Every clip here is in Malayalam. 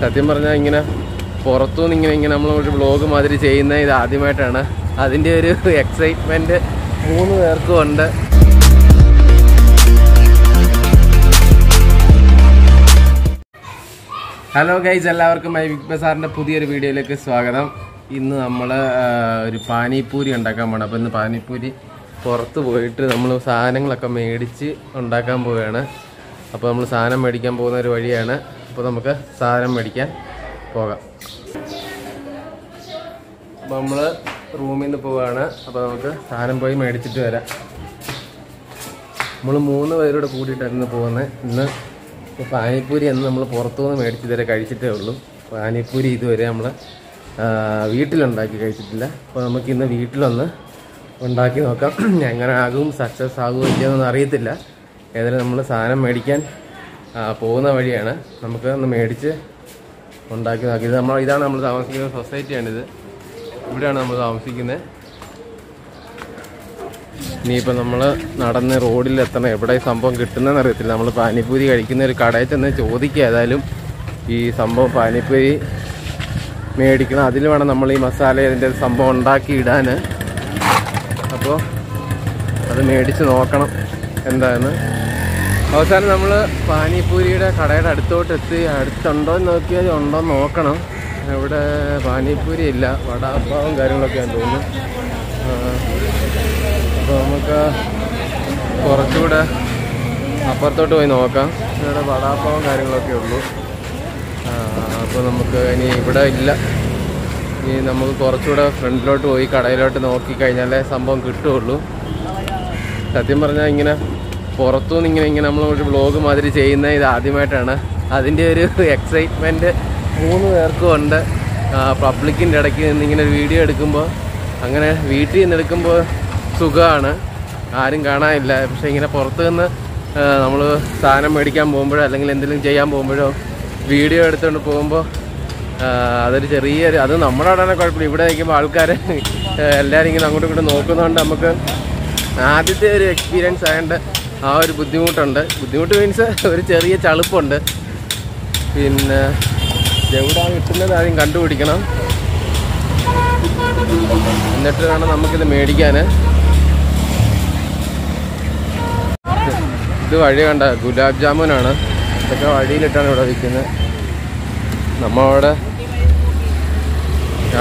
സത്യം പറഞ്ഞാൽ ഇങ്ങനെ പുറത്തുനിന്ന് ഇങ്ങനെ നമ്മളൊരു വ്ളോഗ് മാതിരി ചെയ്യുന്ന ഇത് ആദ്യമായിട്ടാണ്. അതിൻ്റെ ഒരു എക്സൈറ്റ്മെൻറ്റ് 3 പേർക്കും ഉണ്ട്. ഹലോ ഗൈസ്, എല്ലാവർക്കും മൈ ബിഗ് ബസാറിൻ്റെ പുതിയൊരു വീഡിയോയിലേക്ക് സ്വാഗതം. ഇന്ന് നമ്മൾ ഒരു പാനിപ്പൂരി ഉണ്ടാക്കാൻ പോകണം. അപ്പോൾ ഇന്ന് പാനിപ്പൂരി പുറത്ത് പോയിട്ട് നമ്മൾ സാധനങ്ങളൊക്കെ മേടിച്ച് ഉണ്ടാക്കാൻ പോവുകയാണ്. അപ്പോൾ നമ്മൾ സാധനം മേടിക്കാൻ പോകുന്ന ഒരു വഴിയാണ്. അപ്പോൾ നമുക്ക് സാധനം മേടിക്കാൻ പോകാം. അപ്പോൾ നമ്മൾ റൂമിൽ നിന്ന് പോവുകയാണ്. അപ്പോൾ നമുക്ക് സാധനം പോയി മേടിച്ചിട്ട് വരാം. നമ്മൾ 3 പേരോട് കൂടിയിട്ടായിരുന്നു പോകുന്നത്. ഇന്ന് പാനിപ്പൂരി എന്ന് നമ്മൾ പുറത്തുനിന്ന് മേടിച്ച് ഇതുവരെ കഴിച്ചിട്ടേ ഉള്ളൂ. പാനിപ്പൂരി ഇതുവരെ നമ്മൾ വീട്ടിലുണ്ടാക്കി കഴിച്ചിട്ടില്ല. അപ്പോൾ നമുക്കിന്ന് വീട്ടിലൊന്ന് ഉണ്ടാക്കി നോക്കാം. എങ്ങനെ ആകും, സക്സസ് ആകുമോ ഇല്ലയെന്നൊന്നും അറിയത്തില്ല. ഏതായാലും നമ്മൾ സാധനം മേടിക്കാൻ പോകുന്ന വഴിയാണ്. നമുക്ക് ഒന്ന് മേടിച്ച് ഉണ്ടാക്കി നോക്കി. ഇതാണ് നമ്മൾ താമസിക്കുന്ന സൊസൈറ്റിയാണിത്. ഇവിടെയാണ് നമ്മൾ താമസിക്കുന്നത്. ഇനിയിപ്പോൾ നമ്മൾ നടന്ന് റോഡിലെത്തണം. എവിടെ ഈ സംഭവം കിട്ടുന്നതെന്ന് അറിയത്തില്ല. നമ്മൾ പാനിപ്പൂരി കഴിക്കുന്ന ഒരു കടയിൽ ചെന്ന് ചോദിക്കുക. ഏതായാലും ഈ സംഭവം പാനിപ്പൂരി മേടിക്കണം. അതിൽ വേണം നമ്മൾ ഈ മസാല ഇതിൻ്റെ സംഭവം ഉണ്ടാക്കി ഇടാൻ. അപ്പോൾ അത് മേടിച്ച് നോക്കണം എന്താണെന്ന്. അവസാനം നമ്മൾ പാനിപ്പൂരിയുടെ കടയുടെ അടുത്തോട്ട് എത്തി. അടുത്തുണ്ടോ എന്ന് നോക്കിയാൽ ഉണ്ടോ എന്ന് നോക്കണം. ഇവിടെ പാനിപ്പൂരി ഇല്ല, വടാപ്പാവും കാര്യങ്ങളൊക്കെയാണെന്ന് തോന്നുന്നു. അപ്പോൾ നമുക്ക് കുറച്ചുകൂടെ അപ്പുറത്തോട്ട് പോയി നോക്കാം. ഇവിടെ വടാപ്പാവും കാര്യങ്ങളൊക്കെ ഉള്ളൂ. അപ്പോൾ നമുക്ക് ഇനി ഇവിടെ ഇല്ല. ഇനി നമുക്ക് കുറച്ചുകൂടെ ഫ്രണ്ടിലോട്ട് പോയി കടയിലോട്ട് നോക്കിക്കഴിഞ്ഞാലേ സംഭവം കിട്ടുകയുള്ളൂ. സത്യം പറഞ്ഞാൽ ഇങ്ങനെ പുറത്തുനിന്ന് ഇങ്ങനെ നമ്മളൊരു വ്ളോഗ് മാതിരി ചെയ്യുന്ന ഇത് ആദ്യമായിട്ടാണ്. അതിൻ്റെ ഒരു എക്സൈറ്റ്മെൻറ്റ് 3 പേർക്കും ഉണ്ട്. പബ്ലിക്കിൻ്റെ ഇടയ്ക്ക് നിന്ന് ഇങ്ങനെ ഒരു വീഡിയോ എടുക്കുമ്പോൾ, അങ്ങനെ വീട്ടിൽ നിന്ന് എടുക്കുമ്പോൾ സുഖമാണ്, ആരും കാണാനില്ല. പക്ഷേ ഇങ്ങനെ പുറത്ത് നിന്ന് നമ്മൾ സാധനം മേടിക്കാൻ പോകുമ്പോഴോ അല്ലെങ്കിൽ എന്തെങ്കിലും ചെയ്യാൻ പോകുമ്പോഴോ വീഡിയോ എടുത്തുകൊണ്ട് പോകുമ്പോൾ അതൊരു ചെറിയൊരു, അത് നമ്മുടെ അവിടെ കുഴപ്പമില്ല. ഇവിടെ നിൽക്കുമ്പോൾ ആൾക്കാർ എല്ലാവരും ഇങ്ങനെ അങ്ങോട്ടും ഇങ്ങോട്ടും നോക്കുന്നതുകൊണ്ട് നമുക്ക് ആദ്യത്തെ ഒരു എക്സ്പീരിയൻസ് ആയതുകൊണ്ട് ആ ഒരു ബുദ്ധിമുട്ടുണ്ട്. ബുദ്ധിമുട്ട് മീൻസ് ഒരു ചെറിയ ചളുപ്പുണ്ട്. പിന്നെ എവിടെയാണ് കിട്ടുന്നത് ആദ്യം കണ്ടുപിടിക്കണം. എന്നിട്ട് വേണം നമുക്കിത് മേടിക്കാൻ. ഇത് വഴി കണ്ട ഗുലാബ് ജാമുനാണ്. ഇതൊക്കെ വഴിയിലിട്ടാണ് ഇവിടെ വിൽക്കുന്നത്. നമ്മളവിടെ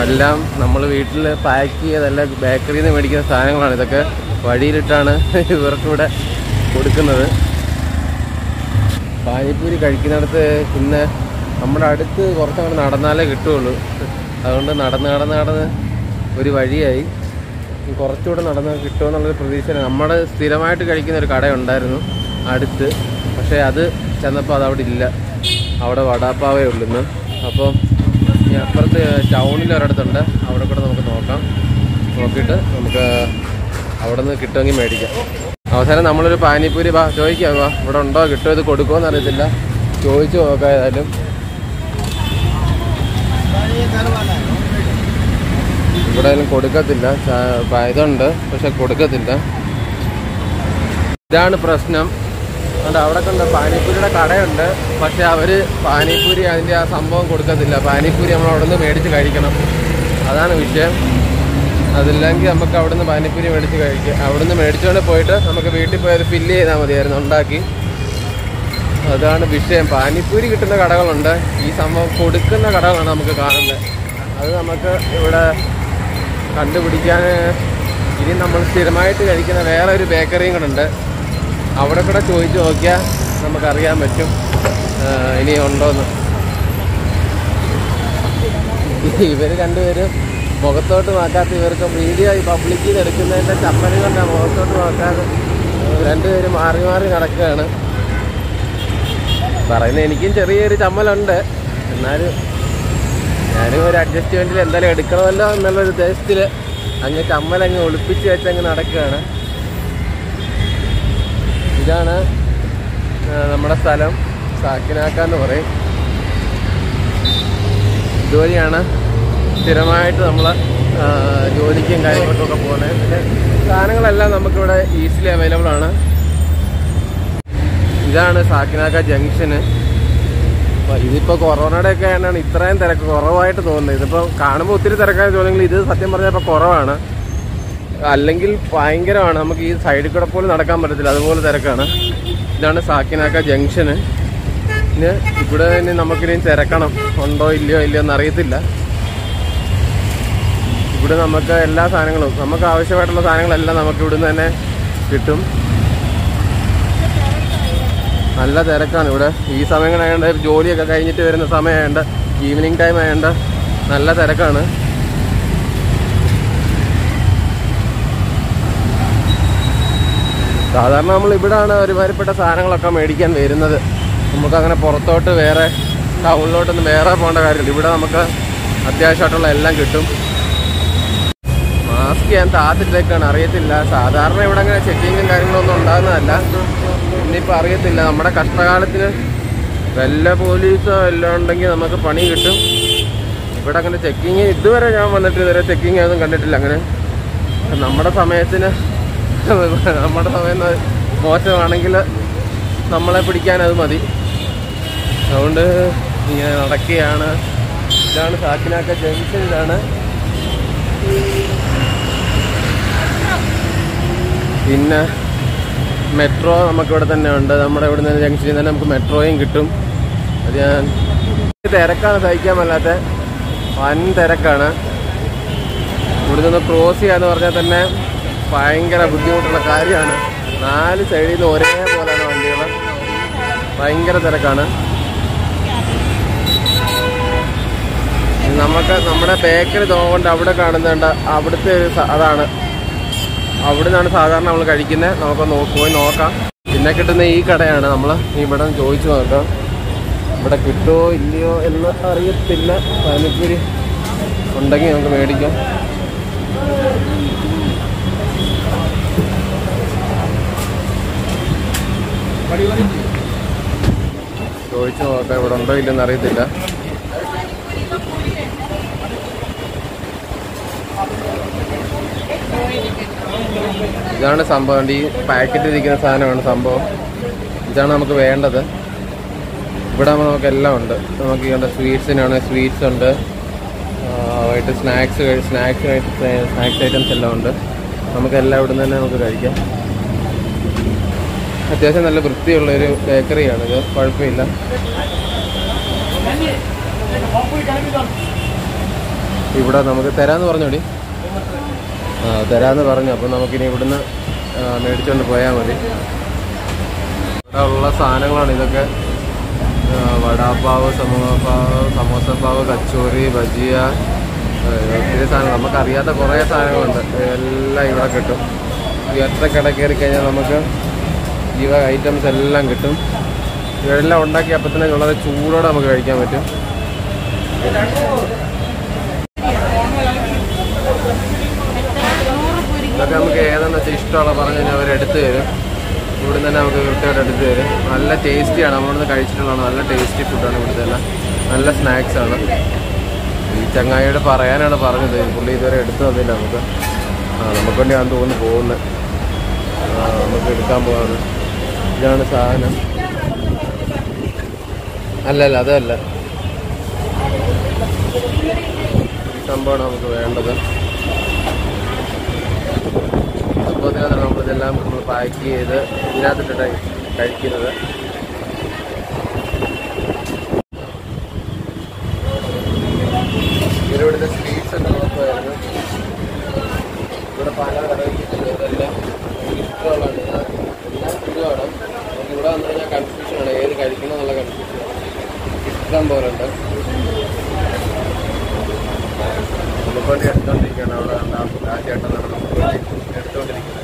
എല്ലാം നമ്മൾ വീട്ടിൽ പാക്ക് ചെയ്തല്ല ബേക്കറിയിൽ നിന്ന് മേടിക്കുന്ന സാധനങ്ങളാണ്. ഇതൊക്കെ വഴിയിലിട്ടാണ് ഇവർക്കിവിടെ കൊടുക്കുന്നത്. പാനിപ്പൂരി കഴിക്കുന്നിടത്ത് പിന്നെ നമ്മുടെ അടുത്ത് കുറച്ചങ്ങോട്ട് നടന്നാലേ കിട്ടുകയുള്ളൂ. അതുകൊണ്ട് നടന്ന് ഒരു വഴിയായി. കുറച്ചുകൂടെ നടന്ന് കിട്ടുമെന്നുള്ളൊരു പ്രതീക്ഷയാണ്. നമ്മുടെ സ്ഥിരമായിട്ട് കഴിക്കുന്ന ഒരു കടയുണ്ടായിരുന്നു അടുത്ത്. പക്ഷേ അത് ചെന്നപ്പോൾ അതവിടെ ഇല്ല. അവിടെ വടാപ്പാവേ ഉള്ളൂന്ന്. അപ്പോൾ ഈ അപ്പുറത്ത് ടൗണിൽ ഒരിടത്തുണ്ട്. അവിടെ കൂടെ നമുക്ക് നോക്കാം. നോക്കിയിട്ട് നമുക്ക് അവിടെ നിന്ന് കിട്ടുമെങ്കിൽ മേടിക്കാം. അവസാനം നമ്മളൊരു പാനിപ്പൂരി ചോദിക്കാം, ഇവിടെ ഉണ്ടോ, കിട്ടുമോ, ഇത് കൊടുക്കുമോ എന്നറിയത്തില്ല. ചോദിച്ചു നോക്കാം. ഏതായാലും ഇവിടെ കൊടുക്കത്തില്ല. ഇതുണ്ട് പക്ഷെ കൊടുക്കത്തില്ല. ഇതാണ് പ്രശ്നം. അതുകൊണ്ട് അവിടെ കണ്ട പാനിപ്പൂരിയുടെ കടയുണ്ട്. പക്ഷെ അവർ പാനിപ്പൂരി അതിൻ്റെ ആ സംഭവം കൊടുക്കത്തില്ല. പാനിപ്പൂരി നമ്മൾ അവിടെ നിന്ന് മേടിച്ച് കഴിക്കണം. അതാണ് വിഷയം. അതില്ലെങ്കിൽ നമുക്ക് അവിടെ നിന്ന് പാനിപ്പൂരി മേടിച്ച് കഴിക്കാം. അവിടെ നിന്ന് മേടിച്ചുകൊണ്ട് പോയിട്ട് നമുക്ക് വീട്ടിൽ പോയി അത് ഫില്ല് ചെയ്താൽ മതിയായിരുന്നു ഉണ്ടാക്കി. അതാണ് വിഷയം. പാനിപ്പൂരി കിട്ടുന്ന കടകളുണ്ട്. ഈ സംഭവം കൊടുക്കുന്ന കടകളാണ് നമുക്ക് കാണുന്നത്. അത് നമുക്ക് ഇവിടെ കണ്ടുപിടിക്കാൻ ഇനി നമ്മൾ സ്ഥിരമായിട്ട് കഴിക്കുന്ന വേറെ ഒരു ബേക്കറിയും കൂടെ ഉണ്ട്. അവിടെ കൂടെ ചോദിച്ചു നോക്കിയാൽ നമുക്കറിയാൻ പറ്റും ഇനി ഉണ്ടോയെന്ന്. ഇവർ രണ്ടുപേരും മുഖത്തോട്ട് നോക്കാത്ത, ഇവർക്ക് വീഡിയോ ഈ പബ്ലിക്കിൽ നിന്ന് എടുക്കുന്നതിൻ്റെ ചമ്മല് കൊണ്ടാണ് മുഖത്തോട്ട് നോക്കാതെ രണ്ടുപേരും മാറി മാറി നടക്കുകയാണ്. പറയുന്നത് എനിക്കും ചെറിയൊരു ചമ്മലുണ്ട്. എന്നാലും ഞാനും ഒരു അഡ്ജസ്റ്റ്മെൻറ്റിൽ എന്തായാലും എടുക്കണമല്ലോ എന്നുള്ളൊരു ഉദ്ദേശത്തിൽ അങ്ങ് ചമ്മലങ്ങ് ഒളിപ്പിച്ച് വെച്ചങ്ങ് നടക്കുകയാണ്. ഇതാണ് നമ്മുടെ സ്ഥലം. സാക്കിനാക്ക എന്ന് പറയും. ഇതുവഴിയാണ് സ്ഥിരമായിട്ട് നമ്മൾ ജോലിക്കും കാര്യങ്ങൾക്കൊക്കെ പോകുന്നത്. പിന്നെ സാധനങ്ങളെല്ലാം നമുക്കിവിടെ ഈസിലി അവൈലബിൾ ആണ്. ഇതാണ് സാക്കിനാക്ക ജംഗ്ഷന്. ഇതിപ്പോൾ കൊറോണയുടെ ഒക്കെ ആയതുകൊണ്ടാണ് ഇത്രയും തിരക്ക് കുറവായിട്ട് തോന്നുന്നത്. ഇതിപ്പോൾ കാണുമ്പോൾ ഒത്തിരി തിരക്കായി തോന്നുമെങ്കിൽ ഇത് സത്യം പറഞ്ഞാൽ ഇപ്പോൾ കുറവാണ്. അല്ലെങ്കിൽ ഭയങ്കരമാണ്, നമുക്ക് ഈ സൈഡിൽ കൂടെ പോലും നടക്കാൻ പറ്റത്തില്ല, അതുപോലെ തിരക്കാണ്. ഇതാണ് സാക്കിനാക്ക ജംഗ്ഷന്. ഇനി ഇവിടെ ഇനി നമുക്കിനി തിരക്കണം, ഉണ്ടോ ഇല്ലയോ എന്നറിയത്തില്ല. ഇവിടെ നമുക്ക് എല്ലാ സാധനങ്ങളും, നമുക്ക് ആവശ്യമായിട്ടുള്ള സാധനങ്ങളെല്ലാം നമുക്ക് ഇവിടുന്ന് തന്നെ കിട്ടും. നല്ല തിരക്കാണ് ഇവിടെ. ഈ സമയങ്ങളായതുകൊണ്ട് ജോലിയൊക്കെ കഴിഞ്ഞിട്ട് വരുന്ന സമയമായതുകൊണ്ട്, ഈവനിങ് ടൈം ആയതുകൊണ്ട് നല്ല തിരക്കാണ്. സാധാരണ നമ്മൾ ഇവിടെയാണ് ഒരുമാതിരിപ്പെട്ട സാധനങ്ങളൊക്കെ മേടിക്കാൻ വരുന്നത്. നമുക്കങ്ങനെ പുറത്തോട്ട് വേറെ ടൗണിലോട്ടൊന്നും വേറെ പോകേണ്ട കാര്യമില്ല. ഇവിടെ നമുക്ക് അത്യാവശ്യമായിട്ടുള്ള എല്ലാം കിട്ടും. മാസ്ക് ഞാൻ താത്തിട്ടേക്കാണ്, അറിയത്തില്ല. സാധാരണ ഇവിടെ അങ്ങനെ ചെക്കിങ്ങും കാര്യങ്ങളൊന്നും ഉണ്ടാകുന്നതല്ല. ഇനിയിപ്പോൾ അറിയത്തില്ല, നമ്മുടെ കഷ്ടകാലത്തിന് വല്ല പോലീസോ എല്ലാം ഉണ്ടെങ്കിൽ നമുക്ക് പണി കിട്ടും. ഇവിടെ അങ്ങനെ ചെക്കിങ് ഇതുവരെ ഞാൻ വന്നിട്ട് ഇതുവരെ ചെക്കിങ് ഒന്നും കണ്ടിട്ടില്ല. അങ്ങനെ നമ്മുടെ സമയത്തിന് നമ്മുടെ സമയം മോശമാണെങ്കിൽ നമ്മളെ പിടിക്കാൻ അത് മതി. അതുകൊണ്ട് ഇങ്ങനെ നടക്കുകയാണ്. ഇതാണ് സാക്കിനാക്ക ജംഗ്ഷനിലാണ്. പിന്നെ മെട്രോ നമുക്കിവിടെ തന്നെ ഉണ്ട്. നമ്മുടെ ഇവിടെ നിന്ന് ജംഗ്ഷനിൽ തന്നെ നമുക്ക് മെട്രോയും കിട്ടും. അത് ഞാൻ തിരക്കാണ്, സഹിക്കാൻ മേലാത്ത വൻ തിരക്കാണ്. ഇവിടെ നിന്ന് ക്രോസ് ചെയ്യാന്ന് പറഞ്ഞാൽ തന്നെ ഭയങ്കര ബുദ്ധിമുട്ടുള്ള കാര്യമാണ്. 4 സൈഡിൽ നിന്ന് ഒരേപോലെയാണ് വണ്ടികൾ. ഭയങ്കര തിരക്കാണ്. നമുക്ക് നമ്മുടെ ബേക്കറി തോന്നുകൊണ്ട് അവിടെ കാണുന്നുണ്ട്, അവിടുത്തെ അതാണ്, അവിടെ നിന്നാണ് സാധാരണ നമ്മൾ കഴിക്കുന്നത്. നമുക്ക് പോയി നോക്കാം. പിന്നെ കിട്ടുന്ന ഈ കടയാണ്. നമ്മൾ ഇവിടെ ചോദിച്ചു നോക്കാം, ഇവിടെ കിട്ടുമോ ഇല്ലയോ എന്ന് അറിയത്തില്ല. പാനിപ്പൂരി ഉണ്ടെങ്കിൽ നമുക്ക് മേടിക്കാം. ചോദിച്ചു നോക്കാം ഇവിടെ ഉണ്ടോ ഇല്ലെന്ന് അറിയത്തില്ല. ഇതാണ് സംഭവം. ഈ പാക്കറ്റിൽ ഇരിക്കുന്ന സാധനമാണ് സംഭവം. ഇതാണ് നമുക്ക് വേണ്ടത്. ഇവിടെ നമുക്ക് എല്ലാം ഉണ്ട്. നമുക്ക് വേണ്ട സ്വീറ്റ്സിനാണ് സ്വീറ്റ്സ് ഉണ്ട്, ആയിട്ട് സ്നാക്സ് ഐറ്റംസ് എല്ലാം ഉണ്ട്. നമുക്കെല്ലാം ഇവിടെ നിന്ന് തന്നെ നമുക്ക് കഴിക്കാം. അത്യാവശ്യം നല്ല വൃത്തിയുള്ളൊരു ബേക്കറിയാണിത്, കുഴപ്പമില്ല. ഇവിടെ നമുക്ക് തരാമെന്ന് പറഞ്ഞോടി. തരാമെന്ന് പറഞ്ഞു. അപ്പം നമുക്കിനി ഇവിടുന്ന് മേടിച്ചുകൊണ്ട് പോയാൽ മതി. ഇവിടെ ഉള്ള സാധനങ്ങളാണ് ഇതൊക്കെ. വടാപ്പാവ്, സമോസപ്പാവ്, കച്ചോറി, ബജിയ, ഒത്തിരി സാധനങ്ങൾ. നമുക്കറിയാത്ത കുറേ സാധനങ്ങളുണ്ട്. എല്ലാം ഇവിടെ കിട്ടും. ഈ ഒറ്റ കട കയറി കഴിഞ്ഞാൽ നമുക്ക് ഈ ഐറ്റംസ് എല്ലാം കിട്ടും. ഇതെല്ലാം ഉണ്ടാക്കി അപ്പം തന്നെ വളരെ ചൂടോടെ നമുക്ക് കഴിക്കാൻ പറ്റും. ഇതൊക്കെ നമുക്ക് ഏതെന്ന് വെച്ചാൽ ഇഷ്ടമുള്ള പറഞ്ഞു കഴിഞ്ഞാൽ അവരെടുത്ത് തരും. ഇവിടെ തന്നെ നമുക്ക് കൃത്യമായിട്ട് എടുത്ത് തരും. നല്ല ടേസ്റ്റിയാണ്. നമ്മളിന്ന് കഴിച്ചിട്ടുള്ളതാണ്. നല്ല ടേസ്റ്റി ഫുഡാണ് ഇവിടുത്തെ എല്ലാം. നല്ല സ്നാക്സാണ്. ഈ ചങ്ങായിയോട് പറയാനാണ് പറഞ്ഞത്. പുള്ളി ഇതുവരെ എടുത്തു തന്നില്ല നമുക്ക്. നമുക്ക് വേണ്ടി ഞാൻ തോന്നുന്നു പോകുന്നത്. നമുക്ക് എടുക്കാൻ പോകാറ്. ഇതാണ് സാധനം. അല്ലല്ല, അതല്ല, ഈ സംഭവമാണ് നമുക്ക് വേണ്ടത്. സംഭവത്തിനകത്താണ് നമ്മളിതെല്ലാം നമ്മൾ പാക്ക് ചെയ്ത് ഇതിനകത്തിട്ടാണ് കഴിക്കുന്നത്. ഇവരിവിടുത്തെ സ്വീറ്റ്സ് ഒക്കെ നോക്കുമായിരുന്നു. ഇവിടെ പല വെറൈറ്റീസ് ഇതെല്ലാം ഇഷ്ടമുള്ളതാണ്. എല്ലാം ഇഷ്ടമാണ്. നമുക്ക് ഇവിടെ വന്നു കഴിഞ്ഞാൽ കൺഫ്യൂഷനാണ്, ഏത് കഴിക്കണം എന്നുള്ള കൺഫ്യൂഷനാണ്. ഇഷ്ടം പോലെ ഉണ്ട്. നമുക്ക് വേണ്ടി എടുത്തുകൊണ്ടിരിക്കുകയാണ്. അവിടെ ആ ചേട്ടൻ എടുത്തുകൊണ്ടിരിക്കുന്നത്.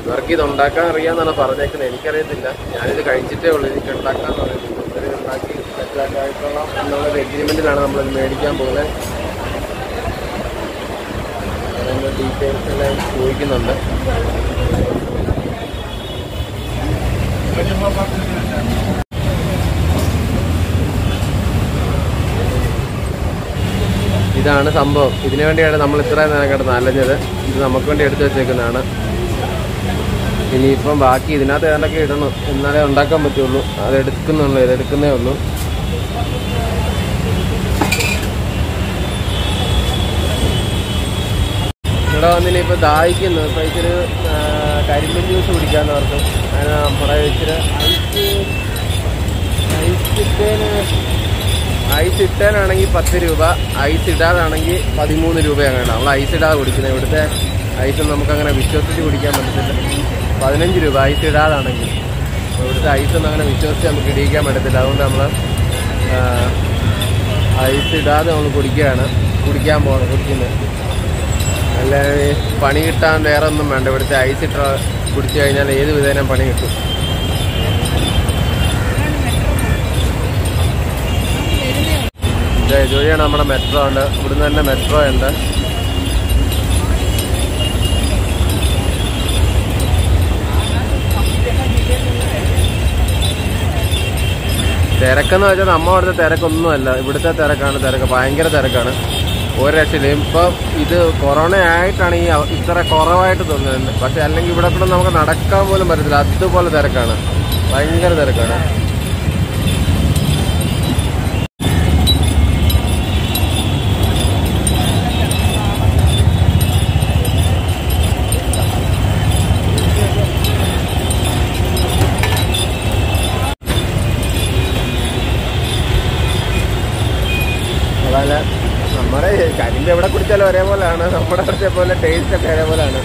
ഇവർക്ക് ഇത് ഉണ്ടാക്കാൻ അറിയാമെന്നാണ് പറഞ്ഞേക്കുന്നത്. എനിക്കറിയത്തില്ല, ഞാനിത് കഴിച്ചിട്ടേ ഉള്ളൂ. എനിക്ക് ഉണ്ടാക്കാമെന്ന് പറയുന്നത്. ഇവർ ഉണ്ടാക്കി സെറ്റാക്കായിട്ടുള്ള എന്നുള്ളൊരു എഗ്രിമെൻറ്റിലാണ് നമ്മളിത് മേടിക്കാൻ പോകുന്നത്. അതിൻ്റെ ഡീറ്റെയിൽസ് എല്ലാം ചോദിക്കുന്നുണ്ട്. ഇതാണ് സംഭവം. ഇതിനു വേണ്ടിയാണ് നമ്മൾ ഇത്രയും നേരം കിടന്ന് അലഞ്ഞത്. ഇത് നമുക്ക് വേണ്ടി എടുത്തു വെച്ചേക്കുന്നതാണ്. ഇനിയിപ്പം ബാക്കി ഇതിനകത്ത് ഏതൊക്കെ ഇടണം, എന്നാലേ ഉണ്ടാക്കാൻ പറ്റുള്ളൂ. ഇതെടുക്കുന്നേ ഉള്ളൂ. ഇവിടെ വന്നിനി ഇപ്പോൾ ദാഹിക്കുന്നു. ഇപ്പോൾ ഇച്ചിരി കരിമ്പൻ ജ്യൂസ് കുടിക്കാമെന്ന് പറഞ്ഞു. അതിന് നമ്മുടെ ഇച്ചിരി ഐസ് ഇട്ടാനാണെങ്കിൽ 10 രൂപ, ഐസ് ഇടാതാണെങ്കിൽ 13 രൂപയാണ്. നമ്മൾ ഐസ് ഇടാതെ കുടിക്കുന്നത്. ഇവിടുത്തെ ഐസ് നമുക്കങ്ങനെ വിശ്വസിച്ച് കുടിക്കാൻ പറ്റത്തില്ല. 15 രൂപ ഐസ് ഇടാതാണെങ്കിൽ. ഇവിടുത്തെ ഐസൊന്നും അങ്ങനെ വിശ്വസിച്ച് നമുക്ക് ഇടിയിക്കാൻ പറ്റത്തില്ല. അതുകൊണ്ട് നമ്മൾ ഐസ് ഇടാതെ നമ്മൾ കുടിക്കാൻ പോകണം. കുടിക്കുന്നത് അല്ല, പണി കിട്ടാൻ വേറെ ഒന്നും വേണ്ട. ഇവിടുത്തെ ഐസ് ഇട്ട കുടിച്ചു കഴിഞ്ഞാൽ ഏത് വിധേന പണി കിട്ടും. ഇതുവഴിയാണ് നമ്മുടെ മെട്രോ ഉണ്ട്. ഇവിടുന്ന് തന്നെ മെട്രോ ഉണ്ട്. തിരക്കെന്ന് വെച്ചാൽ നമ്മ അവിടുത്തെ തിരക്കൊന്നുമല്ല, ഇവിടുത്തെ തിരക്ക് ഭയങ്കര തിരക്കാണ്. ഒരു രക്ഷയില്ല. ഇപ്പം ഇത് കൊറോണ ആയിട്ടാണ് ഇത്ര കുറവായിട്ട് തോന്നുന്നത്. പക്ഷെ അല്ലെങ്കിൽ ഇവിടെ കൂടെ നമുക്ക് നടക്കാൻ പോലും പറ്റത്തില്ല. അതുപോലെ തിരക്കാണ്, ഭയങ്കര തിരക്കാണ്. അതല്ല, നമ്മുടെ കരിമ്പ് എവിടെ കുടിച്ചാലും ഒരേപോലെയാണ്. നമ്മുടെ അടുത്തെ പോലെ ടേസ്റ്റ് ഒക്കെ ഒരേപോലെയാണ്.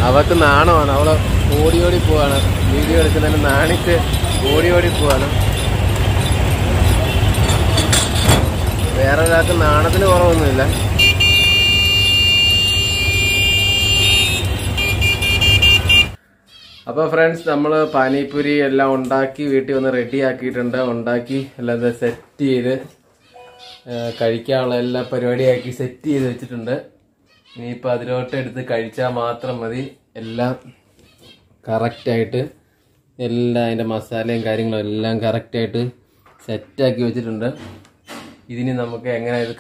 അവർക്ക് നാണമാണ്. അവള് ഓടി പോവാണ്. വീഡിയോ എടുക്കുന്നതിന് നാണിച്ച് ഓടി പോവാണ്. വേറെ ഒരാൾക്ക് നാണത്തിന് കുറവൊന്നുമില്ല. അപ്പോൾ ഫ്രണ്ട്സ്, നമ്മൾ പാനിപൂരി എല്ലാം ഉണ്ടാക്കി വീട്ടിൽ വന്ന് റെഡി ആക്കിയിട്ടുണ്ട്. ഉണ്ടാക്കി എല്ലാം സെറ്റ് ചെയ്ത് കഴിക്കാനുള്ള എല്ലാ പരിപാടിയാക്കി സെറ്റ് ചെയ്ത് വെച്ചിട്ടുണ്ട്. ഇനിയിപ്പോൾ അതിലോട്ട് എടുത്ത് കഴിച്ചാൽ മാത്രം മതി. എല്ലാം കറക്റ്റായിട്ട് എല്ലാം അതിൻ്റെ മസാലയും കാര്യങ്ങളും എല്ലാം കറക്റ്റായിട്ട് സെറ്റാക്കി വെച്ചിട്ടുണ്ട്. ഇതിന് നമുക്ക് എങ്ങനെ ഇത്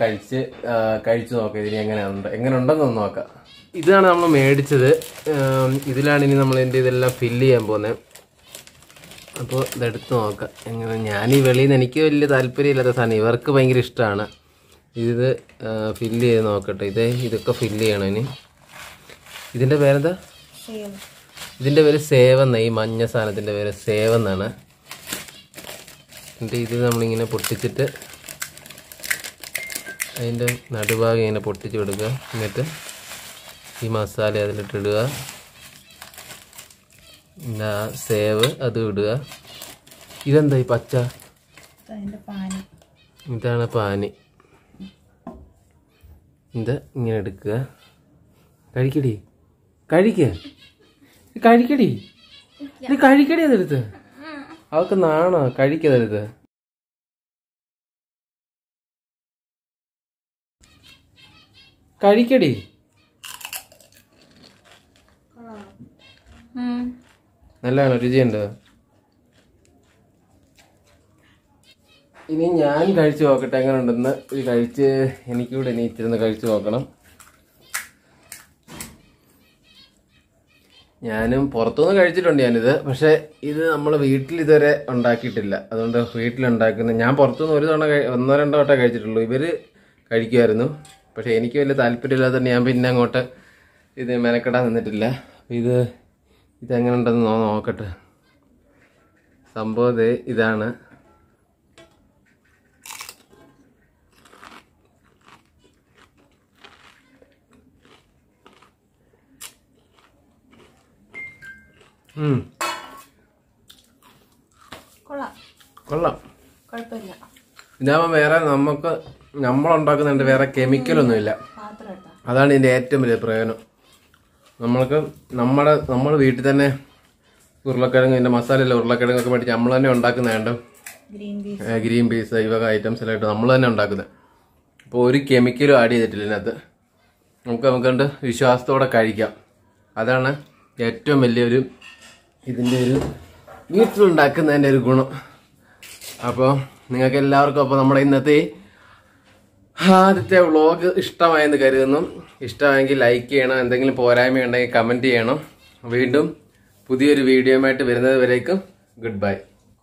കഴിച്ചു നോക്കാം. ഇതിന് എങ്ങനെ ഉണ്ടെന്നൊന്ന് നോക്കാം. ഇതാണ് നമ്മൾ മേടിച്ചത്. ഇതിലാണ് ഇനി നമ്മൾ ഇതെല്ലാം ഫില്ല് ചെയ്യാൻ പോകുന്നത്. അപ്പോൾ ഇതെടുത്ത് നോക്കാം എങ്ങനെ. ഞാനീ വെളിയിൽ നിന്ന് എനിക്ക് വലിയ താല്പര്യമില്ലാത്ത സാധനം, ഇവർക്ക് ഭയങ്കര ഇഷ്ടമാണ്. ഇത് ഫില്ല് ചെയ്ത് നോക്കട്ടെ. ഇതൊക്കെ ഫില്ല് ചെയ്യണം. ഇനി ഇതിൻ്റെ പേരെന്താ? ഇതിൻ്റെ പേര് സേവെന്ന. ഈ മഞ്ഞ സാധനത്തിൻ്റെ പേര് സേവെന്നാണ്. എന്നിട്ട് ഇത് നമ്മളിങ്ങനെ പൊട്ടിച്ചിട്ട് അതിൻ്റെ നടുഭാഗം ഇങ്ങനെ പൊട്ടിച്ച് കൊടുക്കുക. എന്നിട്ട് ഈ മസാല അതിലിട്ടിടുക. പിന്നെ സേവ് അത് ഇടുക. ഇതെന്താ ഈ പച്ച? ഇതാണ് പാനി. ഇത് ഇങ്ങനെ എടുക്കുക. കഴിക്കടി അതെടുത്ത്. അവൾക്ക് നാണോ? കഴിക്കതെടുത്ത്. കഴിക്കടി. നല്ലതാണോ? രുചിയുണ്ടോ? ഇനി ഞാൻ കഴിച്ചു നോക്കട്ടെ എങ്ങനെ ഉണ്ടെന്ന്. എനിക്കിവിടെ ഇനി ഇച്ചിരുന്ന് കഴിച്ചു നോക്കണം. ഞാനും പുറത്തുനിന്ന് കഴിച്ചിട്ടുണ്ട് ഞാനിത്. പക്ഷെ ഇത് നമ്മൾ വീട്ടിൽ ഇതുവരെ ഉണ്ടാക്കിയിട്ടില്ല. അതുകൊണ്ട് വീട്ടിലുണ്ടാക്കുന്ന ഞാൻ പുറത്തുനിന്ന് ഒരു തവണ 1-2 വട്ടം കഴിച്ചിട്ടുള്ളൂ. ഇവര് കഴിക്കുമായിരുന്നു. പക്ഷെ എനിക്ക് വലിയ താല്പര്യമില്ലാതെ ഞാൻ പിന്നെ അങ്ങോട്ട് ഇത് മെനക്കെടാൻ നിന്നിട്ടില്ല. ഇതെങ്ങനെ ഉണ്ടെന്ന് നോക്കട്ടെ. സംഭവം ഇതാണ്. കൊള്ളാം. ഇതാകുമ്പോൾ വേറെ നമ്മളുണ്ടാക്കുന്നുണ്ട്, വേറെ കെമിക്കലൊന്നുമില്ല. അതാണ് ഇതിൻ്റെ ഏറ്റവും വലിയ പ്രയോജനം. നമ്മൾ വീട്ടിൽ തന്നെ ഉരുളക്കിഴങ്ങ്, ഇതിൻ്റെ മസാലയില്ല ഉരുളക്കിഴങ്ങൊക്കെ മേടിച്ച് നമ്മൾ തന്നെ ഉണ്ടാക്കുന്നതുണ്ട്. ഗ്രീൻ പീസ് ഇവക ഐറ്റംസ് എല്ലാം ഇട്ട് നമ്മൾ തന്നെ ഉണ്ടാക്കുന്നത്. അപ്പോൾ ഒരു കെമിക്കലും ആഡ് ചെയ്തിട്ടില്ല ഇതിനകത്ത്. നമുക്ക് വിശ്വാസത്തോടെ കഴിക്കാം. അതാണ് ഏറ്റവും വലിയൊരു ഇതിൻ്റെ ഒരു വീട്ടിലുണ്ടാക്കുന്നതിൻ്റെ ഒരു ഗുണം. അപ്പോൾ നിങ്ങൾക്ക് എല്ലാവർക്കും അപ്പോൾ നമ്മുടെ ഇന്നത്തെ ആദ്യത്തെ വ്ളോഗ് ഇഷ്ടമായെന്ന് കരുതുന്നു. ഇഷ്ടമായെങ്കിൽ ലൈക്ക് ചെയ്യണം. എന്തെങ്കിലും പോരായ്മ ഉണ്ടെങ്കിൽ കമൻറ്റ് ചെയ്യണം. വീണ്ടും പുതിയൊരു വീഡിയോയുമായിട്ട് വരുന്നത് വരേക്കും ഗുഡ് ബൈ.